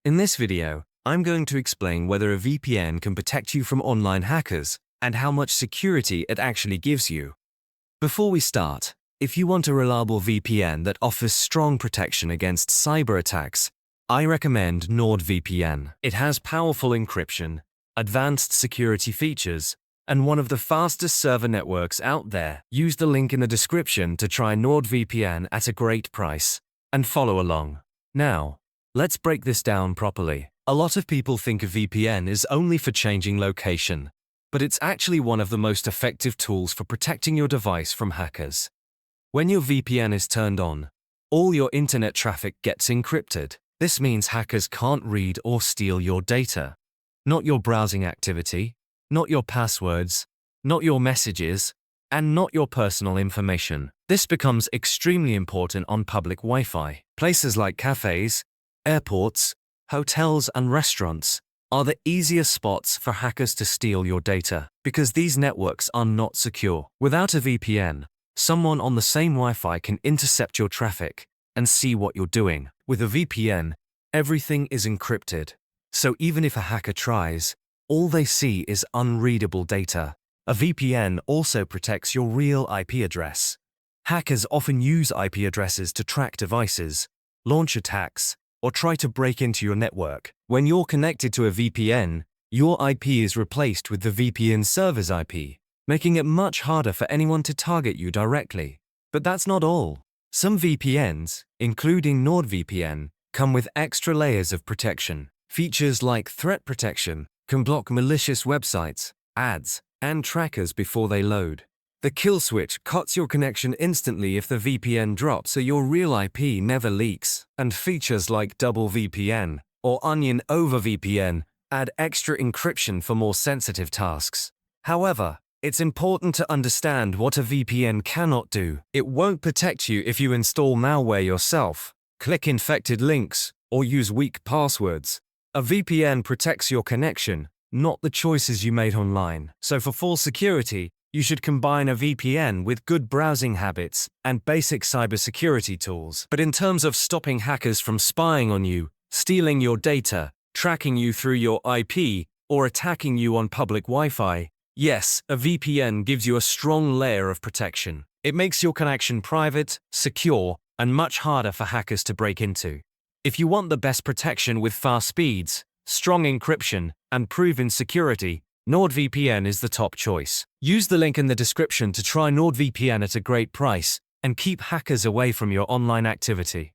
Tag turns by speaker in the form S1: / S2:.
S1: In this video, I'm going to explain whether a VPN can protect you from online hackers and how much security it actually gives you. Before we start, if you want a reliable VPN that offers strong protection against cyber attacks, I recommend NordVPN. It has powerful encryption, advanced security features, and one of the fastest server networks out there. Use the link in the description to try NordVPN at a great price, and follow along. Now, let's break this down properly. A lot of people think a VPN is only for changing location, but it's actually one of the most effective tools for protecting your device from hackers. When your VPN is turned on, all your internet traffic gets encrypted. This means hackers can't read or steal your data. Not your browsing activity, not your passwords, not your messages, and not your personal information. This becomes extremely important on public Wi-Fi. Places like cafes, airports, hotels, and restaurants are the easiest spots for hackers to steal your data because these networks are not secure. Without a VPN, someone on the same Wi-Fi can intercept your traffic and see what you're doing. With a VPN, everything is encrypted, so even if a hacker tries, all they see is unreadable data. A VPN also protects your real IP address. Hackers often use IP addresses to track devices, launch attacks, or try to break into your network. When you're connected to a VPN, your IP is replaced with the VPN server's IP, making it much harder for anyone to target you directly. But that's not all. Some VPNs, including NordVPN, come with extra layers of protection. Features like threat protection can block malicious websites, ads, and trackers before they load. The kill switch cuts your connection instantly if the VPN drops so your real IP never leaks. And features like double VPN or onion over VPN add extra encryption for more sensitive tasks. However, it's important to understand what a VPN cannot do. It won't protect you if you install malware yourself, click infected links, or use weak passwords. A VPN protects your connection, not the choices you made online. So for full security, you should combine a VPN with good browsing habits and basic cybersecurity tools. But in terms of stopping hackers from spying on you, stealing your data, tracking you through your IP, or attacking you on public Wi-Fi, yes, a VPN gives you a strong layer of protection. It makes your connection private, secure, and much harder for hackers to break into. If you want the best protection with fast speeds, strong encryption, and proven security, NordVPN is the top choice. Use the link in the description to try NordVPN at a great price and keep hackers away from your online activity.